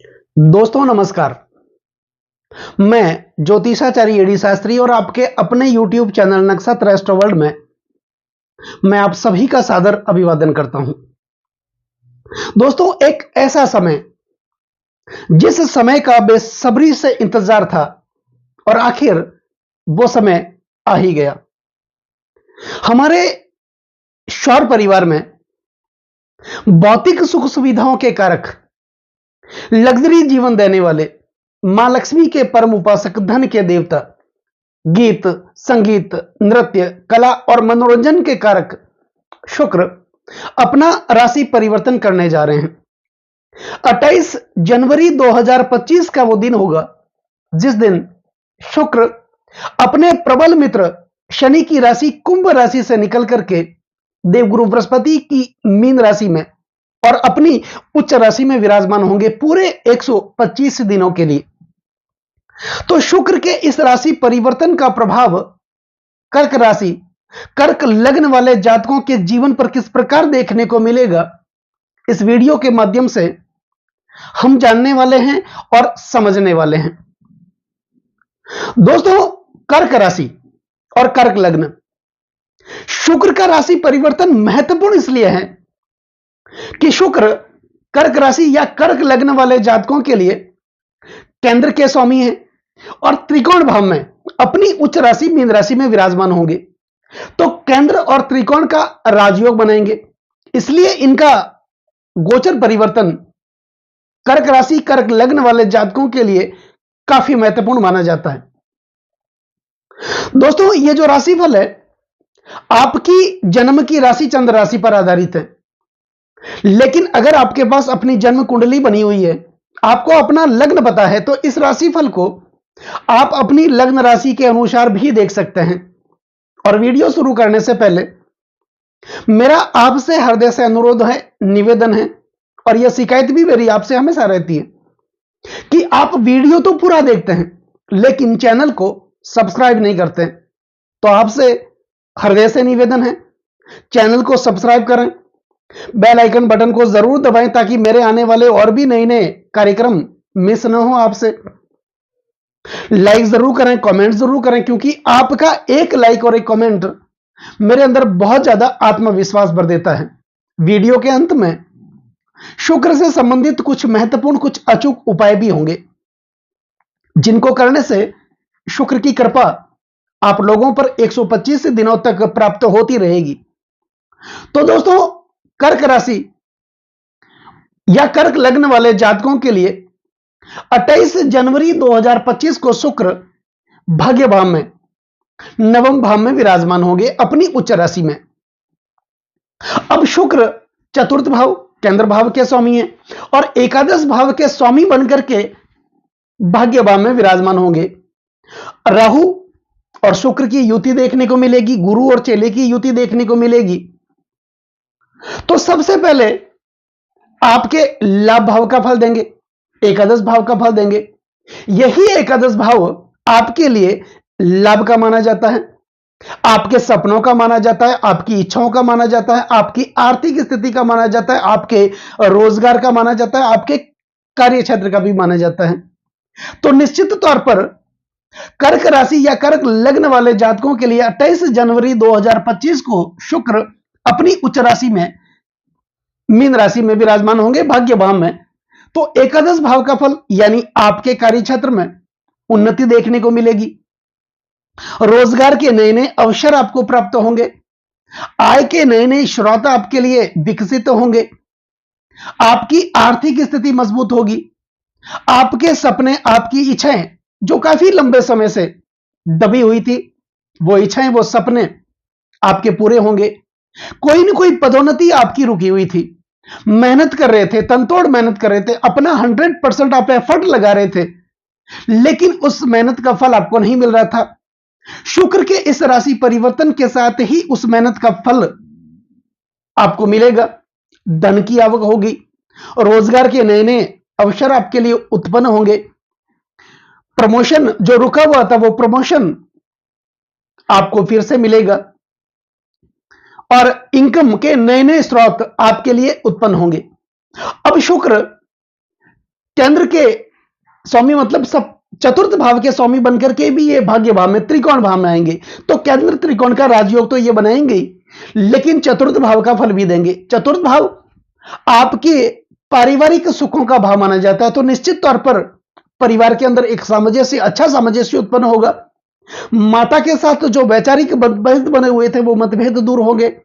दोस्तों नमस्कार। मैं ज्योतिषाचार्य एडी शास्त्री और आपके अपने YouTube चैनल नक्षत्र एस्ट्रो वर्ल्ड में मैं आप सभी का सादर अभिवादन करता हूं। दोस्तों एक ऐसा समय जिस समय का बेसब्री से इंतजार था और आखिर वो समय आ ही गया। हमारे सौर परिवार में भौतिक सुख सुविधाओं के कारक, लग्जरी जीवन देने वाले, मां लक्ष्मी के परम उपासक, धन के देवता, गीत, संगीत, नृत्य, कला और मनोरंजन के कारक शुक्र अपना राशि परिवर्तन करने जा रहे हैं। 28 जनवरी 2025 का वो दिन होगा जिस दिन शुक्र अपने प्रबल मित्र शनि की राशि कुंभ राशि से निकल करके देवगुरु बृहस्पति की मीन राशि में और अपनी उच्च राशि में विराजमान होंगे पूरे 125 दिनों के लिए। तो शुक्र के इस राशि परिवर्तन का प्रभाव कर्क राशि, कर्क लग्न वाले जातकों के जीवन पर किस प्रकार देखने को मिलेगा, इस वीडियो के माध्यम से हम जानने वाले हैं और समझने वाले हैं। दोस्तों कर्क राशि और कर्क लग्न, शुक्र का राशि परिवर्तन महत्वपूर्ण इसलिए है कि शुक्र कर्क राशि या कर्क लग्न वाले जातकों के लिए केंद्र के स्वामी है और त्रिकोण भाव में अपनी उच्च राशि मीन राशि में विराजमान होंगे। तो केंद्र और त्रिकोण का राजयोग बनाएंगे, इसलिए इनका गोचर परिवर्तन कर्क राशि कर्क लग्न वाले जातकों के लिए काफी महत्वपूर्ण माना जाता है। दोस्तों ये जो राशिफल है आपकी जन्म की राशि चंद्र राशि पर आधारित है, लेकिन अगर आपके पास अपनी जन्म कुंडली बनी हुई है, आपको अपना लग्न पता है, तो इस राशिफल को आप अपनी लग्न राशि के अनुसार भी देख सकते हैं। और वीडियो शुरू करने से पहले मेरा आपसे हृदय से अनुरोध है, निवेदन है और यह शिकायत भी मेरी आपसे हमेशा रहती है कि आप वीडियो तो पूरा देखते हैं लेकिन चैनल को सब्सक्राइब नहीं करते। तो आपसे हृदय से निवेदन है, चैनल को सब्सक्राइब करें, बेल आइकन बटन को जरूर दबाएं ताकि मेरे आने वाले और भी नए नए कार्यक्रम मिस ना हो आपसे। लाइक जरूर करें, कमेंट जरूर करें, क्योंकि आपका एक लाइक और एक कमेंट मेरे अंदर बहुत ज्यादा आत्मविश्वास भर देता है। वीडियो के अंत में शुक्र से संबंधित कुछ महत्वपूर्ण, कुछ अचूक उपाय भी होंगे जिनको करने से शुक्र की कृपा आप लोगों पर 125 दिनों तक प्राप्त होती रहेगी। तो दोस्तों कर्क राशि या कर्क लग्न वाले जातकों के लिए 28 जनवरी 2025 को शुक्र भाग्य भाव में, नवम भाव में विराजमान होंगे अपनी उच्च राशि में। अब शुक्र चतुर्थ भाव केंद्र भाव के स्वामी है और एकादश भाव के स्वामी बनकर के भाग्य भाव में विराजमान होंगे। राहु और शुक्र की युति देखने को मिलेगी, गुरु और चेले की युति देखने को मिलेगी। तो सबसे पहले आपके लाभ भाव का फल देंगे, एकादश भाव का फल देंगे। यही एकादश भाव आपके लिए लाभ का माना जाता है, आपके सपनों का माना जाता है, आपकी इच्छाओं का माना जाता है, आपकी आर्थिक स्थिति का माना जाता है, आपके रोजगार का माना जाता है, आपके कार्य क्षेत्र का भी माना जाता है। तो निश्चित तौर पर कर्क राशि या कर्क लग्न वाले जातकों के लिए 28 जनवरी 2025 को शुक्र अपनी उच्च राशि में मीन राशि में विराजमान होंगे भाग्य भाव में। तो एकादश भाव का फल यानी आपके कार्य क्षेत्र में उन्नति देखने को मिलेगी, रोजगार के नए नए अवसर आपको प्राप्त होंगे, आय के नए नए स्रोत आपके लिए विकसित होंगे, आपकी आर्थिक स्थिति मजबूत होगी, आपके सपने, आपकी इच्छाएं जो काफी लंबे समय से दबी हुई थी, वो इच्छाएं, वो सपने आपके पूरे होंगे। कोई ना कोई पदोन्नति आपकी रुकी हुई थी, मेहनत कर रहे थे, तनतोड़ मेहनत कर रहे थे, अपना 100% आप एफर्ट लगा रहे थे, लेकिन उस मेहनत का फल आपको नहीं मिल रहा था। शुक्र के इस राशि परिवर्तन के साथ ही उस मेहनत का फल आपको मिलेगा, धन की आवक होगी, रोजगार के नए नए अवसर आपके लिए उत्पन्न होंगे, प्रमोशन जो रुका हुआ था वो प्रमोशन आपको फिर से मिलेगा और इनकम के नए नए स्रोत आपके लिए उत्पन्न होंगे। अब शुक्र केंद्र के स्वामी मतलब सब चतुर्थ भाव के स्वामी बनकर के भी ये भाग्य भाव में त्रिकोण भाव में आएंगे, तो केंद्र त्रिकोण का राजयोग तो ये बनाएंगे, लेकिन चतुर्थ भाव का फल भी देंगे। चतुर्थ भाव आपके पारिवारिक सुखों का भाव माना जाता है, तो निश्चित तौर पर परिवार के अंदर एक सामंजस्य, अच्छा सामंजस्य उत्पन्न होगा। माता के साथ जो वैचारिक मतभेद बने हुए थे वो मतभेद दूर होंगे।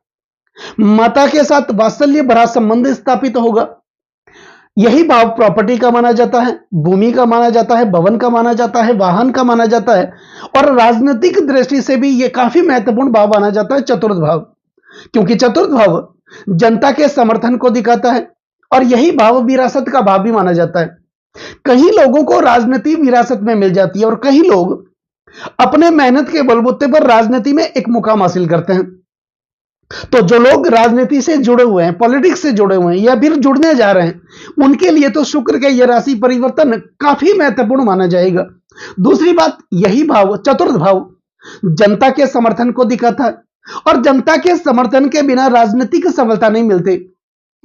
माता के साथ वात्सल्य भरा संबंध स्थापित होगा। यही भाव प्रॉपर्टी का माना जाता है, भूमि का माना जाता है, भवन का माना जाता है, वाहन का माना जाता है, और राजनीतिक दृष्टि से भी यह काफी महत्वपूर्ण भाव माना जाता है चतुर्थ भाव, क्योंकि चतुर्थ भाव जनता के समर्थन को दिखाता है और यही भाव विरासत का भाव भी माना जाता है। कई लोगों को राजनीति विरासत में मिल जाती है और कई लोग अपने मेहनत के बलबूते पर राजनीति में एक मुकाम हासिल करते हैं। तो जो लोग राजनीति से जुड़े हुए हैं, पॉलिटिक्स से जुड़े हुए हैं या फिर जुड़ने जा रहे हैं, उनके लिए तो शुक्र का यह राशि परिवर्तन काफी महत्वपूर्ण माना जाएगा। दूसरी बात, यही भाव चतुर्थ भाव जनता के समर्थन को दिखाता है और जनता के समर्थन के बिना राजनीतिक सफलता नहीं मिलती।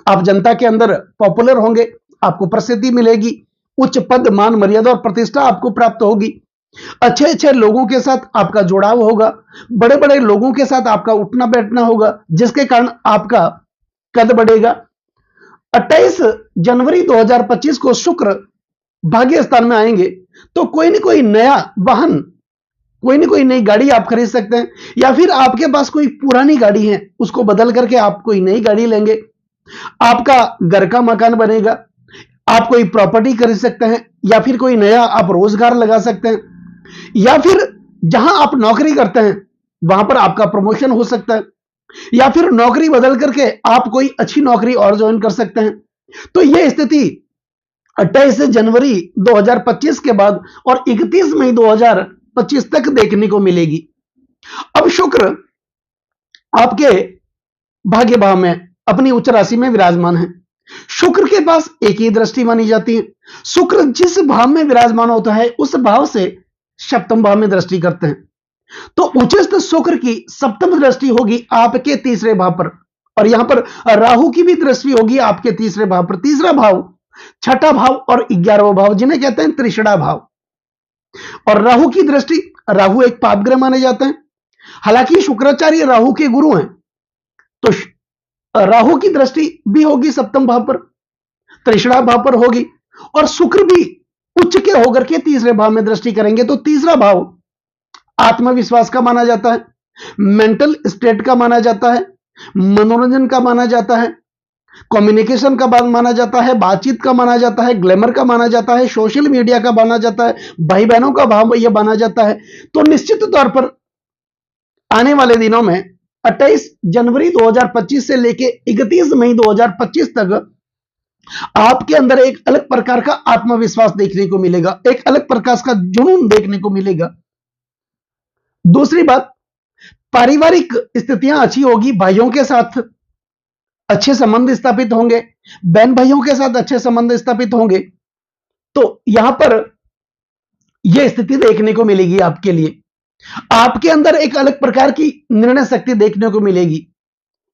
आप जनता के अंदर पॉपुलर होंगे, आपको प्रसिद्धि मिलेगी, उच्च पद, मान, मर्यादा और प्रतिष्ठा आपको प्राप्त होगी। अच्छे अच्छे लोगों के साथ आपका जुड़ाव होगा, बड़े बड़े लोगों के साथ आपका उठना बैठना होगा, जिसके कारण आपका कद बढ़ेगा। 28 जनवरी 2025 को शुक्र भाग्य स्थान में आएंगे, तो कोई ना कोई नया वाहन, कोई ना कोई नई गाड़ी आप खरीद सकते हैं, या फिर आपके पास कोई पुरानी गाड़ी है उसको बदल करके आप कोई नई गाड़ी लेंगे। आपका घर का मकान बनेगा, आप कोई प्रॉपर्टी खरीद सकते हैं, या फिर कोई नया आप रोजगार लगा सकते हैं, या फिर जहां आप नौकरी करते हैं वहां पर आपका प्रमोशन हो सकता है, या फिर नौकरी बदल करके आप कोई अच्छी नौकरी और ज्वाइन कर सकते हैं। तो यह स्थिति 28 जनवरी 2025 के बाद और 31 मई 2025 तक देखने को मिलेगी। अब शुक्र आपके भाग्य भाव में अपनी उच्च राशि में विराजमान है। शुक्र के पास एक ही दृष्टि मानी जाती है। शुक्र जिस भाव में विराजमान होता है उस भाव से सप्तम भाव में दृष्टि करते हैं, तो उच्चस्थ शुक्र की सप्तम दृष्टि होगी आपके तीसरे भाव पर, और यहां पर राहु की भी दृष्टि होगी आपके तीसरे भाव पर। तीसरा भाव, छठा भाव और 11वां भाव, जिन्हें कहते हैं त्रिषणा भाव, और राहु की दृष्टि, राहु एक पाप ग्रह माने जाते हैं, हालांकि शुक्राचार्य राहु के गुरु हैं, तो राहु की दृष्टि भी होगी सप्तम भाव पर, त्रिषणा भाव पर होगी, और शुक्र भी उच्च के होकर के तीसरे भाव में दृष्टि करेंगे। तो तीसरा भाव आत्मविश्वास का माना जाता है, मेंटल स्टेट का माना जाता है, मनोरंजन का माना जाता है, कम्युनिकेशन का माना जाता है, बातचीत का माना जाता है, ग्लैमर का माना जाता है, सोशल मीडिया का माना जाता है, भाई बहनों का भाव यह माना जाता है। तो निश्चित तौर पर आने वाले दिनों में 28 जनवरी 2025 से लेके 31 मई 2025 तक आपके अंदर एक अलग प्रकार का आत्मविश्वास देखने को मिलेगा, एक अलग प्रकार का जुनून देखने को मिलेगा। दूसरी बात, पारिवारिक स्थितियां अच्छी होगी, भाइयों के साथ अच्छे संबंध स्थापित होंगे, बहन भाइयों के साथ अच्छे संबंध स्थापित होंगे। तो यहां पर यह स्थिति देखने को मिलेगी आपके लिए। आपके अंदर एक अलग प्रकार की निर्णय शक्ति देखने को मिलेगी।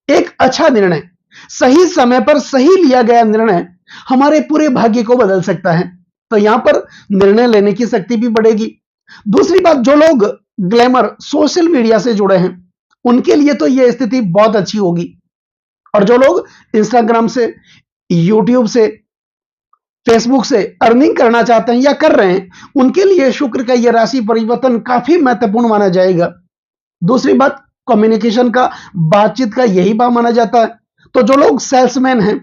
एक अच्छा निर्णय, सही समय पर सही लिया गया निर्णय हमारे पूरे भाग्य को बदल सकता है, तो यहां पर निर्णय लेने की शक्ति भी बढ़ेगी। दूसरी बात, जो लोग ग्लैमर, सोशल मीडिया से जुड़े हैं उनके लिए तो यह स्थिति बहुत अच्छी होगी, और जो लोग इंस्टाग्राम से, यूट्यूब से, फेसबुक से अर्निंग करना चाहते हैं या कर रहे हैं, उनके लिए शुक्र का यह राशि परिवर्तन काफी महत्वपूर्ण माना जाएगा। दूसरी बात, कम्युनिकेशन का, बातचीत का यही भाव माना जाता है। तो जो लोग सेल्समैन हैं,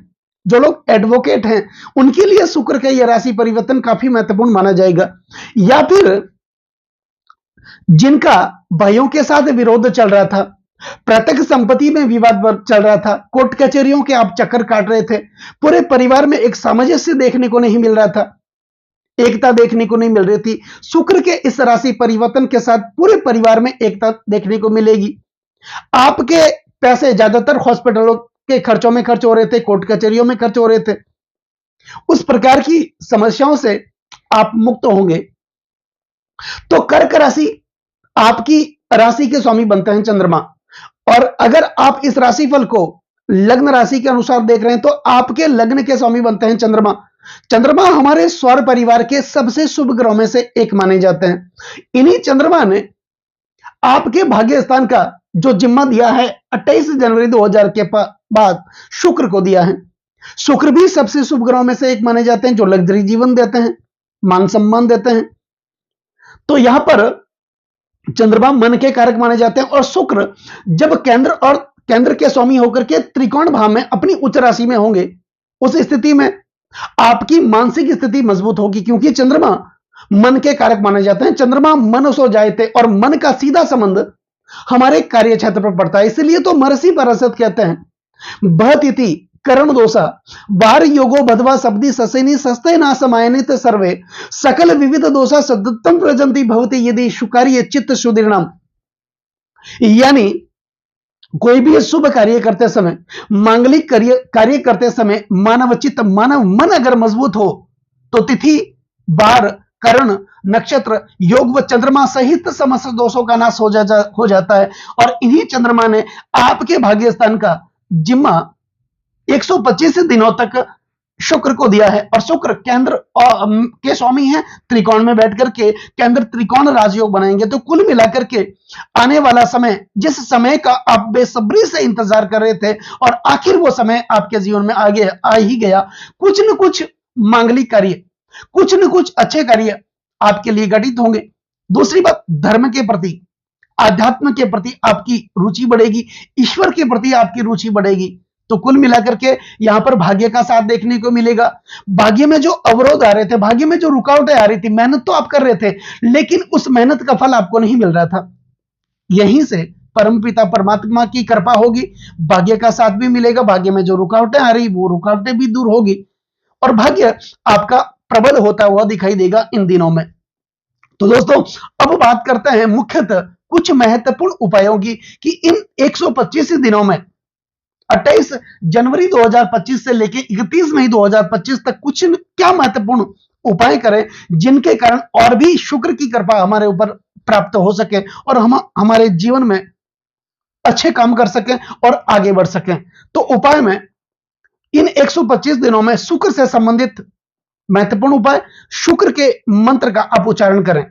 जो लोग एडवोकेट हैं, उनके लिए शुक्र का यह राशि परिवर्तन काफी महत्वपूर्ण माना जाएगा। या फिर जिनका भाइयों के साथ विरोध चल रहा था, प्रत्यक्ष संपत्ति में विवाद चल रहा था, कोर्ट कचहरियों के आप चक्कर काट रहे थे, पूरे परिवार में एक सामंजस्य देखने को नहीं मिल रहा था, एकता देखने को नहीं मिल रही थी, शुक्र के इस राशि परिवर्तन के साथ पूरे परिवार में एकता देखने को मिलेगी। आपके पैसे ज्यादातर हॉस्पिटलों के खर्चों में खर्च हो रहे थे, कोर्ट कचहरियों में खर्च हो रहे थे, उस प्रकार की समस्याओं से आप मुक्त होंगे। तो कर्क राशि आपकी राशि के स्वामी बनते हैं चंद्रमा, और अगर आप इस राशिफल को लग्न राशि के अनुसार देख रहे हैं तो आपके लग्न के स्वामी बनते हैं चंद्रमा। चंद्रमा हमारे सौर परिवार के सबसे शुभ ग्रहों में से एक माने जाते हैं। इन्हीं चंद्रमा ने आपके भाग्य स्थान का जो जिम्मा दिया है 28 जनवरी 2000 के बाद शुक्र को दिया है। शुक्र भी सबसे शुभ ग्रहों में से एक माने जाते हैं, जो लग्जरी जीवन देते हैं, मान सम्मान देते हैं। तो यहां पर चंद्रमा मन के कारक माने जाते हैं, और शुक्र जब केंद्र के स्वामी होकर के त्रिकोण भाव में अपनी उच्च राशि में होंगे, उस स्थिति में आपकी मानसिक स्थिति मजबूत होगी, क्योंकि चंद्रमा मन के कारक माने जाते हैं। चंद्रमा मनसो जायते, और मन का सीधा संबंध हमारे कार्य क्षेत्र पर पड़ता है। इसलिए तो महर्षि पराशर कहते हैं, बहतिथि करण दोषा बार योगो बधवा शब्दी ससेनी सस्ते ना समायनित सर्वे सकल विविध दोषा सदुत्तम प्रजंति भवती यदि शुकार्य चित्त सुदीर्णम। यानी कोई भी शुभ कार्य करते समय, मांगलिक कार्य करते समय मानव चित्त, मानव मन अगर मजबूत हो तो तिथि, बार, करण, नक्षत्र, योग व चंद्रमा सहित समस्त दोषों का नाश हो जाता है। और इन्हीं चंद्रमा ने आपके भाग्य स्थान का जिम्मा 125 दिनों तक शुक्र को दिया है। और शुक्र केंद्र के स्वामी है, त्रिकोण में बैठ करके केंद्र त्रिकोण राजयोग बनाएंगे। तो कुल मिलाकर के आने वाला समय, जिस समय का आप बेसब्री से इंतजार कर रहे थे और आखिर वो समय आपके जीवन में आ ही गया, कुछ न कुछ मांगलिक कार्य, कुछ न कुछ अच्छे कार्य आपके लिए घटित होंगे। दूसरी बात, धर्म के प्रति, आध्यात्म के प्रति आपकी रुचि बढ़ेगी, ईश्वर के प्रति आपकी रुचि बढ़ेगी। तो कुल मिलाकर के यहां पर भाग्य का साथ देखने को मिलेगा। भाग्य में जो अवरोध आ रहे थे, भाग्य में जो रुकावटें आ रही थी, मेहनत तो आप कर रहे थे, लेकिन उस मेहनत का फल आपको नहीं मिल रहा था। यहीं से परमपिता परमात्मा की कृपा होगी, भाग्य का साथ भी मिलेगा, भाग्य में जो रुकावटें आ रही वो रुकावटें भी दूर होगी, और भाग्य आपका प्रबल होता हुआ दिखाई देगा इन दिनों में। तो दोस्तों, अब बात करते हैं मुख्यतः कुछ महत्वपूर्ण उपायों की, कि इन 125 दिनों में 28 जनवरी 2025 से लेकर 31 मई 2025 तक कुछ क्या महत्वपूर्ण उपाय करें, जिनके कारण और भी शुक्र की कृपा हमारे ऊपर प्राप्त हो सके और हम हमारे जीवन में अच्छे काम कर सकें और आगे बढ़ सकें। तो उपाय में इन 125 दिनों में शुक्र से संबंधित महत्वपूर्ण उपाय, शुक्र के मंत्र का आप उच्चारण करें।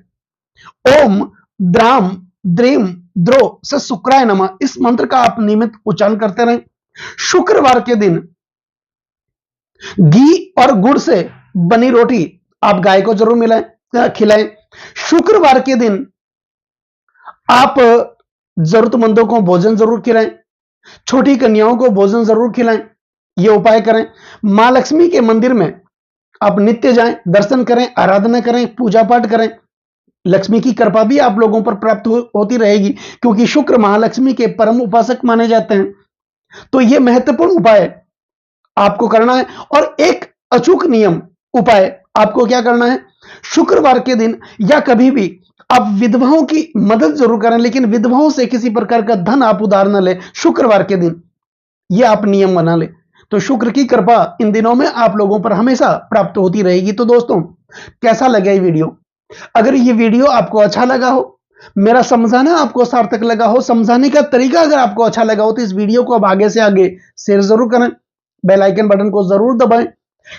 ओम द्राम द्रीम द्रो से शुक्राय नमः, इस मंत्र का आप नियमित उच्चारण करते रहें। शुक्रवार के दिन घी और गुड़ से बनी रोटी आप गाय को जरूर खिलाएं। शुक्रवार के दिन आप जरूरतमंदों को भोजन जरूर खिलाएं, छोटी कन्याओं को भोजन जरूर खिलाएं। यह उपाय करें। मां लक्ष्मी के मंदिर में आप नित्य जाएं, दर्शन करें, आराधना करें, पूजा पाठ करें। लक्ष्मी की कृपा भी आप लोगों पर प्राप्त होती रहेगी, क्योंकि शुक्र महालक्ष्मी के परम उपासक माने जाते हैं। तो यह महत्वपूर्ण उपाय आपको करना है। और एक अचूक नियम उपाय आपको क्या करना है, शुक्रवार के दिन या कभी भी आप विधवाओं की मदद जरूर करें, लेकिन विधवाओं से किसी प्रकार का धन आप उधार न लें शुक्रवार के दिन, यह आप नियम बना लें। तो शुक्र की कृपा इन दिनों में आप लोगों पर हमेशा प्राप्त होती रहेगी। तो दोस्तों, कैसा लगा ये वीडियो? अगर ये वीडियो आपको अच्छा लगा हो, मेरा समझाना आपको सार्थक लगा हो, समझाने का तरीका अगर आपको अच्छा लगा हो, तो इस वीडियो को आप आगे से आगे शेयर जरूर करें, बेल आइकन बटन को जरूर दबाएं,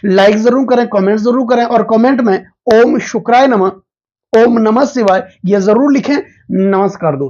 लाइक जरूर करें, कमेंट जरूर करें, और कमेंट में ओम शुक्राय नमः, ओम नमः शिवाय यह जरूर लिखें। नमस्कार दोस्तों।